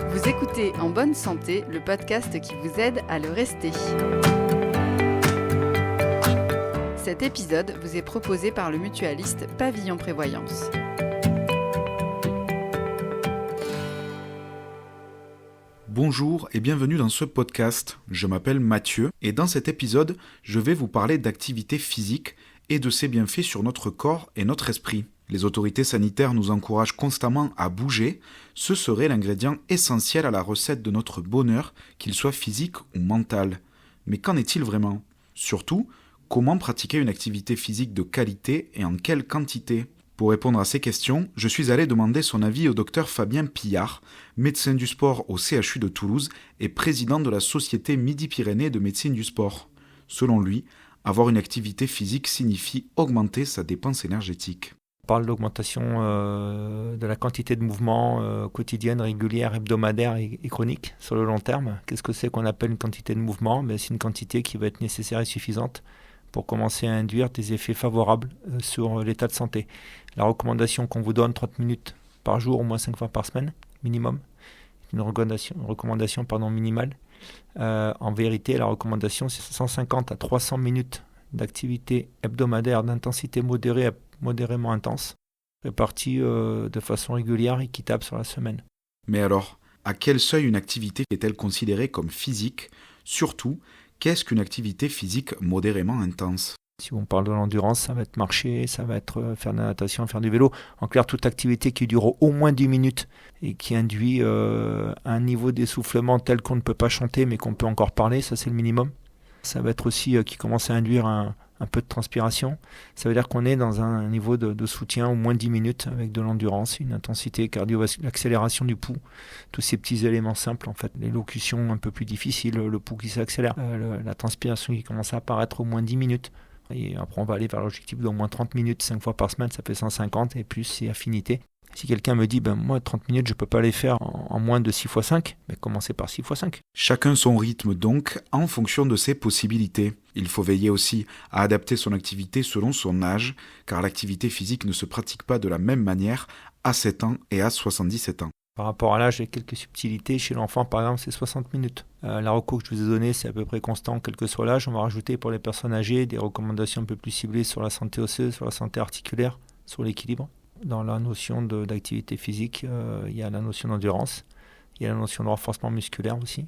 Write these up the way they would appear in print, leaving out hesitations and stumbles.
Vous écoutez En bonne santé, le podcast qui vous aide à le rester. Cet épisode vous est proposé par le mutualiste Pavillon Prévoyance. Bonjour et bienvenue dans ce podcast. Je m'appelle Mathieu et dans cet épisode, je vais vous parler d'activité physique et de ses bienfaits sur notre corps et notre esprit. Les autorités sanitaires nous encouragent constamment à bouger. Ce serait l'ingrédient essentiel à la recette de notre bonheur, qu'il soit physique ou mental. Mais qu'en est-il vraiment ? Surtout, comment pratiquer une activité physique de qualité et en quelle quantité ? Pour répondre à ces questions, je suis allé demander son avis au docteur Fabien Pillard, médecin du sport au CHU de Toulouse et président de la Société Midi-Pyrénées de médecine du sport. Selon lui, avoir une activité physique signifie augmenter sa dépense énergétique. On parle d'augmentation de la quantité de mouvements quotidienne, régulière, hebdomadaire et chronique sur le long terme. Qu'est-ce que c'est qu'on appelle une quantité de mouvement ? C'est une quantité qui va être nécessaire et suffisante pour commencer à induire des effets favorables sur l'état de santé. La recommandation qu'on vous donne, 30 minutes par jour, au moins 5 fois par semaine, minimum, une recommandation minimale. En vérité, la recommandation, c'est 150 à 300 minutes d'activité hebdomadaire d'intensité modérée à modérément intense, répartie de façon régulière et équitable sur la semaine. Mais alors, à quel seuil une activité est-elle considérée comme physique ? Surtout, qu'est-ce qu'une activité physique modérément intense ? Si on parle de l'endurance, ça va être marcher, ça va être faire de la natation, faire du vélo. En clair, toute activité qui dure au moins 10 minutes et qui induit un niveau d'essoufflement tel qu'on ne peut pas chanter mais qu'on peut encore parler, ça c'est le minimum. Ça va être aussi qui commence à induire un peu de transpiration. Ça veut dire qu'on est dans un niveau de soutien au moins 10 minutes avec de l'endurance, une intensité cardiovasculaire, l'accélération du pouls, tous ces petits éléments simples en fait. L'élocution un peu plus difficile, le pouls qui s'accélère, la transpiration qui commence à apparaître au moins 10 minutes. Et après on va aller vers l'objectif d'au moins 30 minutes, 5 fois par semaine, ça fait 150 et plus c'est affinité. Si quelqu'un me dit, moi 30 minutes je ne peux pas les faire en moins de 6 x 5, commencez par 6 x 5. Chacun son rythme donc, en fonction de ses possibilités. Il faut veiller aussi à adapter son activité selon son âge, car l'activité physique ne se pratique pas de la même manière à 7 ans et à 77 ans. Par rapport à l'âge, il y a quelques subtilités. Chez l'enfant, par exemple, c'est 60 minutes. La reco que je vous ai donnée, c'est à peu près constant, quel que soit l'âge. On va rajouter pour les personnes âgées des recommandations un peu plus ciblées sur la santé osseuse, sur la santé articulaire, sur l'équilibre. Dans la notion d'activité physique, il y a la notion d'endurance, il y a la notion de renforcement musculaire aussi.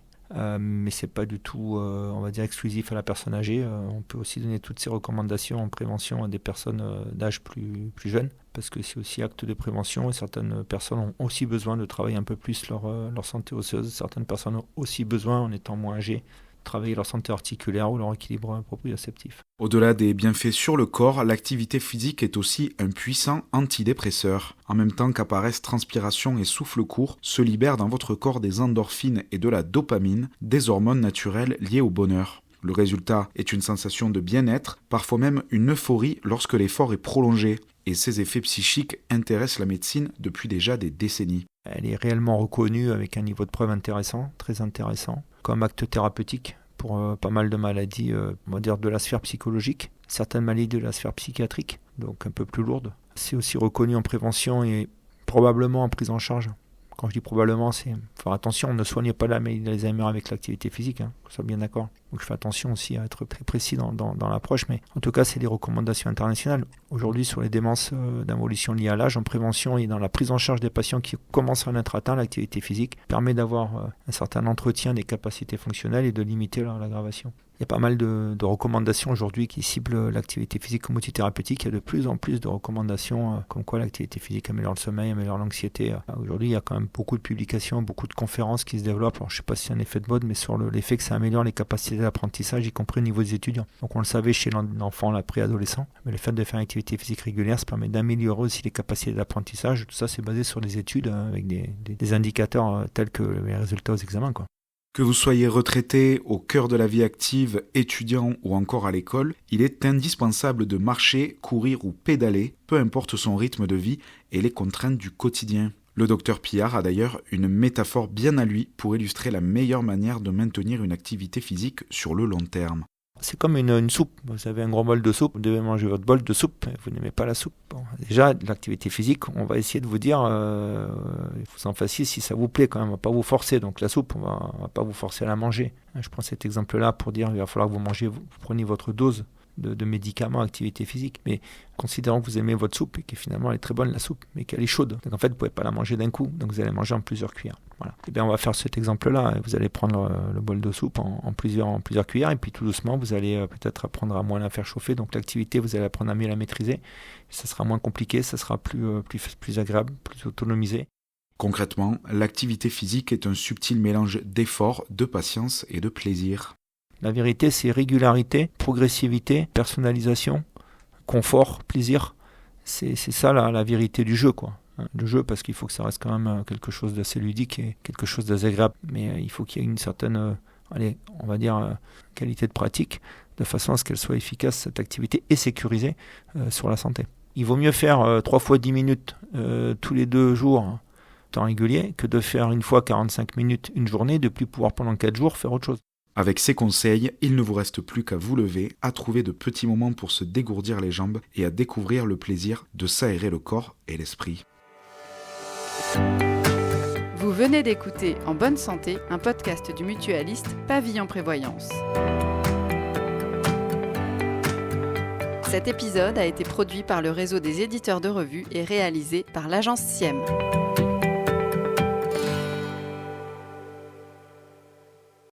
Mais ce n'est pas du tout, on va dire, exclusif à la personne âgée. On peut aussi donner toutes ces recommandations en prévention à des personnes d'âge plus jeunes, parce que c'est aussi acte de prévention et certaines personnes ont aussi besoin de travailler un peu plus leur santé osseuse. Certaines personnes ont aussi besoin, en étant moins âgées, de travailler leur santé articulaire ou leur équilibre proprioceptif. Au-delà des bienfaits sur le corps, l'activité physique est aussi un puissant antidépresseur. En même temps qu'apparaissent transpiration et souffle court, se libèrent dans votre corps des endorphines et de la dopamine, des hormones naturelles liées au bonheur. Le résultat est une sensation de bien-être, parfois même une euphorie lorsque l'effort est prolongé. Et ces effets psychiques intéressent la médecine depuis déjà des décennies. Elle est réellement reconnue avec un niveau de preuve intéressant, très intéressant, comme acte thérapeutique pour pas mal de maladies, on va dire de la sphère psychologique, certaines maladies de la sphère psychiatrique, donc un peu plus lourdes. C'est aussi reconnu en prévention et probablement en prise en charge. Quand je dis probablement, c'est faire attention, on ne soigne pas la maladie d'Alzheimer avec l'activité physique, qu'on soit bien d'accord. Donc je fais attention aussi à être très précis dans l'approche, mais en tout cas, c'est des recommandations internationales. Aujourd'hui, sur les démences d'involution liées à l'âge, en prévention et dans la prise en charge des patients qui commencent à en être atteints, l'activité physique permet d'avoir un certain entretien des capacités fonctionnelles et de limiter leur aggravation. Il y a pas mal de recommandations aujourd'hui qui ciblent l'activité physique comme outil thérapeutique. Il y a de plus en plus de recommandations comme quoi l'activité physique améliore le sommeil, améliore l'anxiété. Aujourd'hui, il y a quand même beaucoup de publications, beaucoup de conférences qui se développent. Alors, je ne sais pas si c'est un effet de mode, mais sur l'effet que ça améliore les capacités d'apprentissage, y compris au niveau des étudiants. Donc on le savait chez l'enfant, la préadolescent. Mais le fait de faire une activité physique régulière, ça permet d'améliorer aussi les capacités d'apprentissage. Tout ça, c'est basé sur des études avec des indicateurs tels que les résultats aux examens, quoi. Que vous soyez retraité, au cœur de la vie active, étudiant ou encore à l'école, il est indispensable de marcher, courir ou pédaler, peu importe son rythme de vie et les contraintes du quotidien. Le docteur Pillard a d'ailleurs une métaphore bien à lui pour illustrer la meilleure manière de maintenir une activité physique sur le long terme. c'est comme une soupe. Vous avez un gros bol de soupe, vous devez manger votre bol de soupe, vous n'aimez pas la soupe. Bon, déjà, l'activité physique, on va essayer de vous dire, vous en fassiez si ça vous plaît quand même, on ne va pas vous forcer. Donc la soupe, on va pas vous forcer à la manger. Je prends cet exemple-là pour dire qu'il va falloir que vous preniez votre dose de médicaments, activité physique, mais considérant que vous aimez votre soupe et que finalement elle est très bonne la soupe, mais qu'elle est chaude. Donc en fait, vous ne pouvez pas la manger d'un coup, donc vous allez manger en plusieurs cuillères. Voilà. Et bien on va faire cet exemple-là, vous allez prendre le bol de soupe en plusieurs cuillères, et puis tout doucement, vous allez peut-être apprendre à moins la faire chauffer, donc l'activité, vous allez apprendre à mieux la maîtriser. Ça sera moins compliqué, ça sera plus agréable, plus autonomisé. Concrètement, l'activité physique est un subtil mélange d'effort, de patience et de plaisir. La vérité, c'est régularité, progressivité, personnalisation, confort, plaisir. C'est ça la vérité du jeu, quoi. Le jeu, parce qu'il faut que ça reste quand même quelque chose d'assez ludique et quelque chose d'assez agréable. Mais il faut qu'il y ait une certaine, on va dire, qualité de pratique, de façon à ce qu'elle soit efficace, cette activité, et sécurisée sur la santé. Il vaut mieux faire 3 fois 10 minutes tous les 2 jours, temps régulier, que de faire une fois 45 minutes une journée, de plus pouvoir pendant 4 jours faire autre chose. Avec ces conseils, il ne vous reste plus qu'à vous lever, à trouver de petits moments pour se dégourdir les jambes et à découvrir le plaisir de s'aérer le corps et l'esprit. Vous venez d'écouter En bonne santé, un podcast du mutualiste Pavillon Prévoyance. Cet épisode a été produit par le réseau des éditeurs de revues et réalisé par l'agence SIEM.